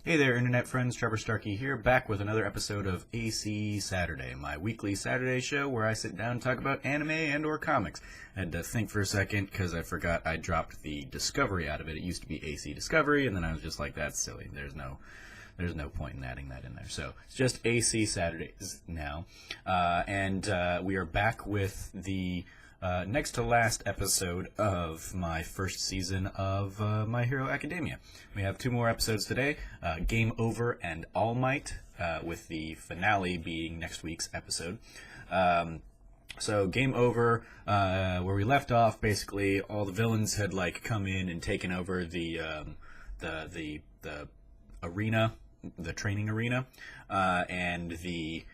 Hey there, internet friends. Trevor Starkey here, back with another episode of AC Saturday, my weekly Saturday show where I sit down and talk about anime and/or comics. I had to think for a second because I forgot I dropped the Discovery out of it. It used to be AC Discovery, and then I was just like, "That's silly. There's no point in adding that in there." So it's just AC Saturdays now, and we are back with the next to last episode of my first season of My Hero Academia. We have two more episodes today, Game Over and All Might, with the finale being next week's episode. So Game Over, where we left off, basically all the villains had come in and taken over the arena, the training arena, and the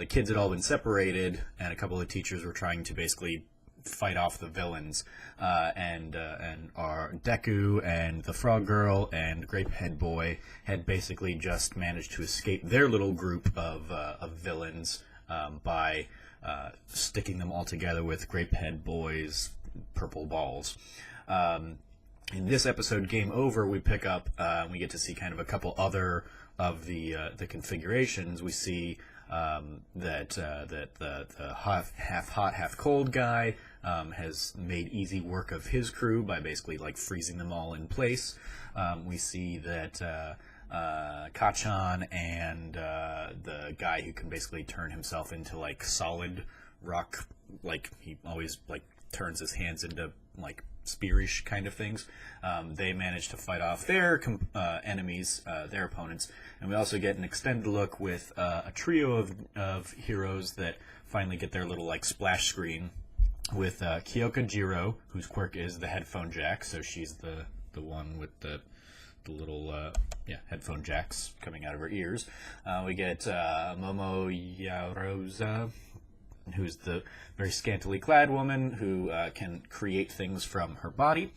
kids had all been separated, and a couple of teachers were trying to basically fight off the villains, and our Deku and the Frog Girl and Grape Head Boy had basically just managed to escape their little group of villains by sticking them all together with Grape Head Boy's purple balls. In this episode, Game Over, we pick up, we get to see kind of a couple other of the configurations. We see that the half hot, half cold guy has made easy work of his crew by basically freezing them all in place. We see that Kachan and the guy who can basically turn himself into solid rock, he always turns his hands into spearish kind of things. They manage to fight off their enemies, their opponents, and we also get an extended look with a trio of heroes that finally get their little splash screen with Kyoka Jiro, whose quirk is the headphone jack, so she's the one with the little headphone jacks coming out of her ears. We get Momo Yarosa, who's the very scantily clad woman who can create things from her body.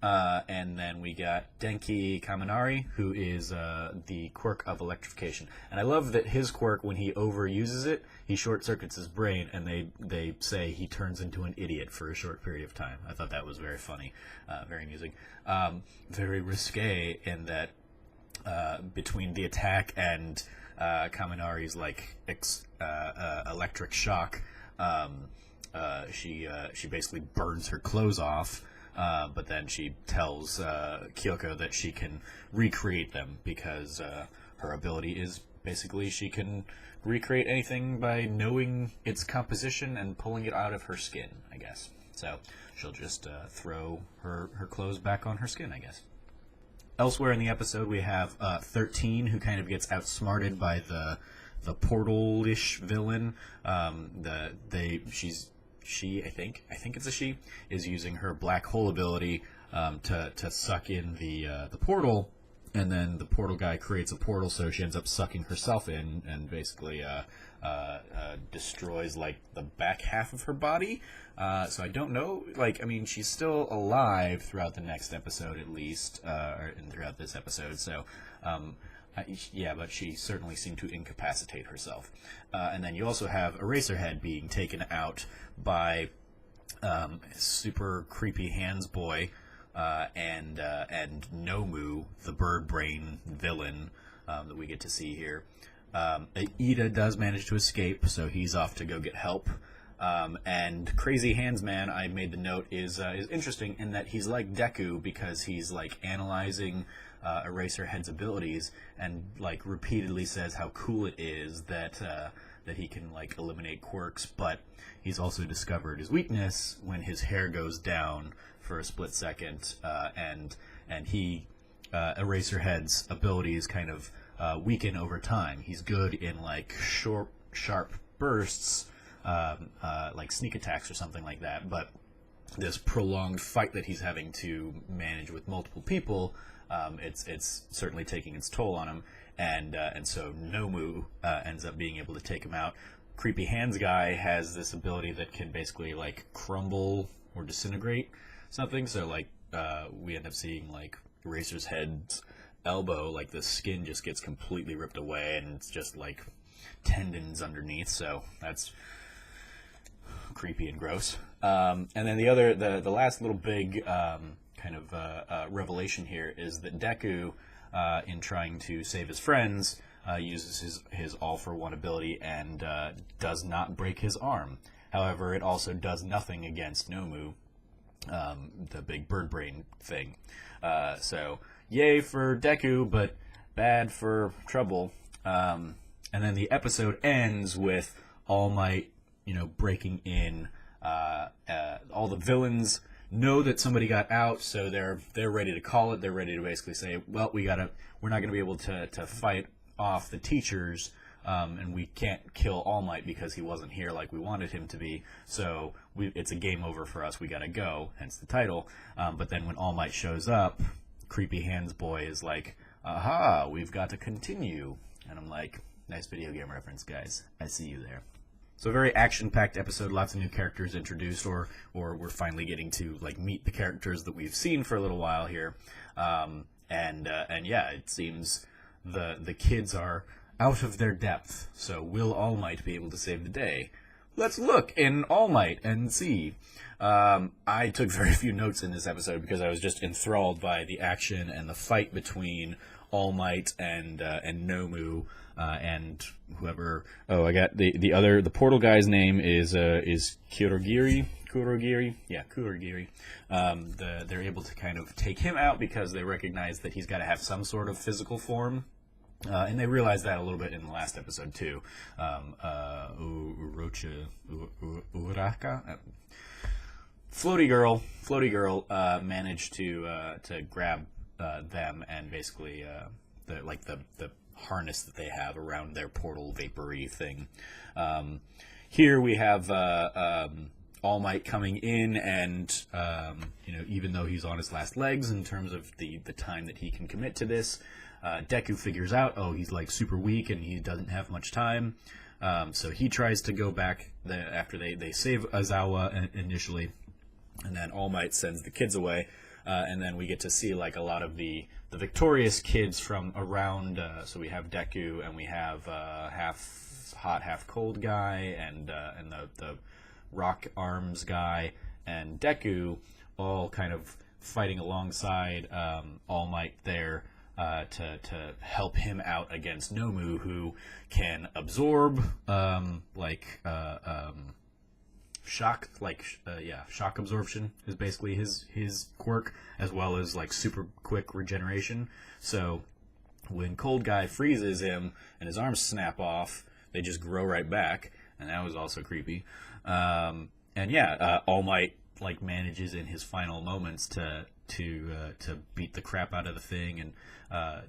And then we got Denki Kaminari, who is the quirk of electrification. And I love that his quirk, when he overuses it, he short-circuits his brain, and they say he turns into an idiot for a short period of time. I thought that was very funny, very amusing. Very risque in that between the attack and Kaminari's electric shock, she basically burns her clothes off, but then she tells Kyoko that she can recreate them because her ability is basically she can recreate anything by knowing its composition and pulling it out of her skin, I guess. So she'll just throw her clothes back on her skin, I guess. Elsewhere in the episode, we have 13, who kind of gets outsmarted by the portal-ish villain. She, I think it's a she, is using her black hole ability to suck in the portal, and then the portal guy creates a portal, so she ends up sucking herself in and basically destroys the back half of her body. So I don't know. She's still alive throughout the next episode at least, and throughout this episode. So. But she certainly seemed to incapacitate herself. And then you also have Eraserhead being taken out by super creepy Hands Boy and Nomu, the bird brain villain that we get to see here. Ida does manage to escape, so he's off to go get help. And Crazy Hands Man, I made the note, is interesting in that he's like Deku because he's analyzing Eraserhead's abilities and repeatedly says how cool it is that he can eliminate quirks, but he's also discovered his weakness when his hair goes down for a split second, and he Eraserhead's abilities kind of weaken over time. He's good in short, sharp bursts, like sneak attacks or something like that, but this prolonged fight that he's having to manage with multiple people, it's certainly taking its toll on him, and so Nomu ends up being able to take him out. Creepy Hands Guy has this ability that can basically crumble or disintegrate something, so we end up seeing Eraser's head's elbow, the skin just gets completely ripped away and it's just tendons underneath, so that's creepy and gross. And then the last little big revelation here is that Deku in trying to save his friends, uses his all-for-one ability and does not break his arm. However, it also does nothing against Nomu, the big bird brain thing. So, yay for Deku, but bad for Trouble. And then the episode ends with All Might, breaking in. All the villains know that somebody got out, so they're ready to call it. They're ready to basically say, well, we're not going to be able to fight off the teachers, and we can't kill All Might because he wasn't here like we wanted him to be. So it's a game over for us. We got to go. Hence the title. But then when All Might shows up, Creepy Hands Boy is like, aha, we've got to continue. And I'm like, nice video game reference, guys. I see you there. So a very action-packed episode, lots of new characters introduced, or we're finally getting to meet the characters that we've seen for a little while here, and yeah, it seems the kids are out of their depth. So will All Might be able to save the day? Let's look in All Might and see. I took very few notes in this episode because I was just enthralled by the action and the fight between All Might and Nomu. And whoever, I got the portal guy's name is Kurogiri. Yeah, Kurogiri. They're able to kind of take him out because they recognize that he's got to have some sort of physical form. And they realized that a little bit in the last episode too. Uraka? Floaty girl managed to grab them and basically the harness that they have around their portal vapory thing. Here we have All Might coming in, and even though he's on his last legs in terms of the time that he can commit to this, Deku figures out, he's super weak and he doesn't have much time. So he tries to go back after they save Aizawa initially, and then All Might sends the kids away. And then we get to see a lot of the victorious kids from around. So we have Deku, and we have half hot, half cold guy, and the rock arms guy, and Deku, all kind of fighting alongside All Might there to help him out against Nomu, who can absorb shock, shock absorption is basically his quirk, as well as super quick regeneration. So when Cold Guy freezes him and his arms snap off, they just grow right back, and that was also creepy. All Might manages in his final moments to beat the crap out of the thing, and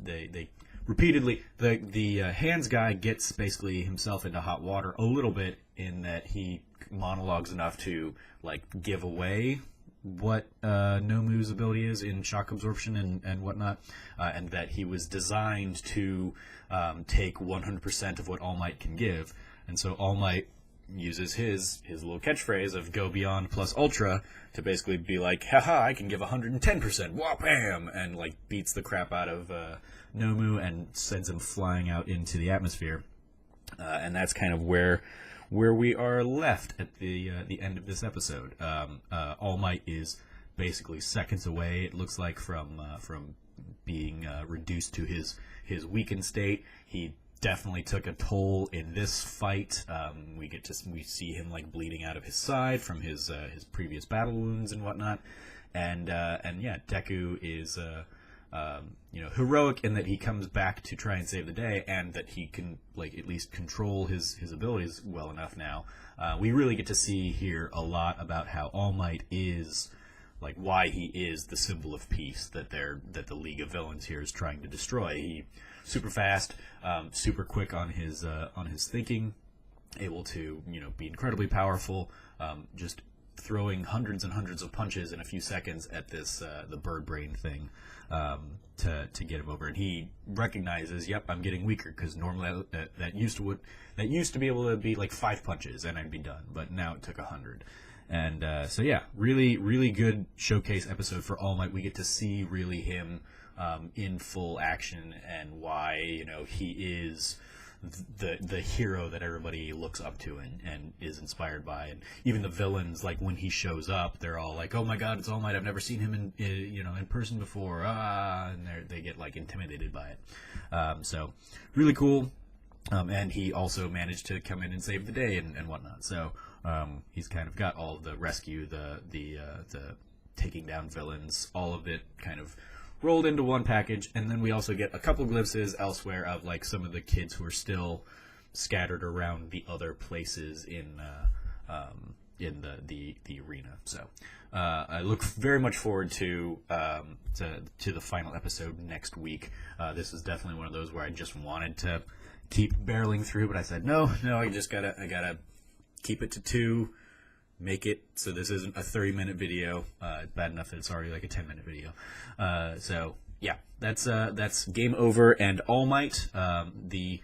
they repeatedly the hands guy gets basically himself into hot water a little bit, in that he monologues enough to give away what Nomu's ability is in shock absorption and whatnot, and that he was designed to take 100% of what All Might can give. And so All Might uses his little catchphrase of "Go beyond plus ultra" to basically be like, haha, I can give 110%, wham, and beats the crap out of Nomu and sends him flying out into the atmosphere. And that's kind of where we are left at the end of this episode. All Might is basically seconds away, it looks like, from being reduced to his weakened state. He definitely took a toll in this fight. We see him bleeding out of his side from his previous battle wounds and whatnot. And Deku is heroic in that he comes back to try and save the day, and that he can at least control his abilities well enough now. We really get to see here a lot about how All Might is, why he is the symbol of peace that the League of Villains here is trying to destroy. He super fast, super quick on his thinking, able to be incredibly powerful, just throwing hundreds and hundreds of punches in a few seconds at this the bird brain thing to get him over. And he recognizes, yep, I'm getting weaker, because normally that used to be able to be 5 punches and I'd be done, but now it took 100. And so yeah, really really good showcase episode for All Might. We get to see really him in full action, and why he is the hero that everybody looks up to and is inspired by. And even the villains, like when he shows up, they're all like, "Oh my God, it's All Might! I've never seen him in person before." And they get like intimidated by it. So really cool. And he also managed to come in and save the day and whatnot. So he's kind of got all of the rescue, the taking down villains, all of it kind of rolled into one package. And then we also get a couple glimpses elsewhere of like some of the kids who are still scattered around the other places in the arena. So I look very much forward to the final episode next week. This is definitely one of those where I just wanted to keep barreling through, but I said no, I gotta keep it to 2, make it so this isn't a 30-minute video. It's bad enough that it's already like a 10-minute video. So yeah, that's Game Over and All Might. The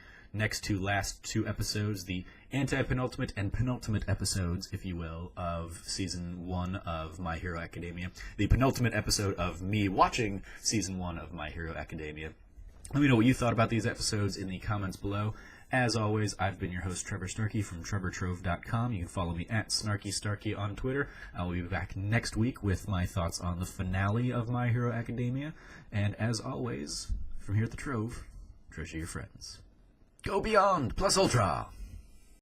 last two episodes, the anti-penultimate and penultimate episodes, if you will, of season 1 of My Hero Academia. The penultimate episode of me watching season 1 of My Hero Academia. Let me know what you thought about these episodes in the comments below. As always, I've been your host, Trevor Starkey from TrevorTrove.com. You can follow me at SnarkyStarkey on Twitter. I will be back next week with my thoughts on the finale of My Hero Academia. And as always, from here at the Trove, treasure your friends. Go beyond, plus ultra!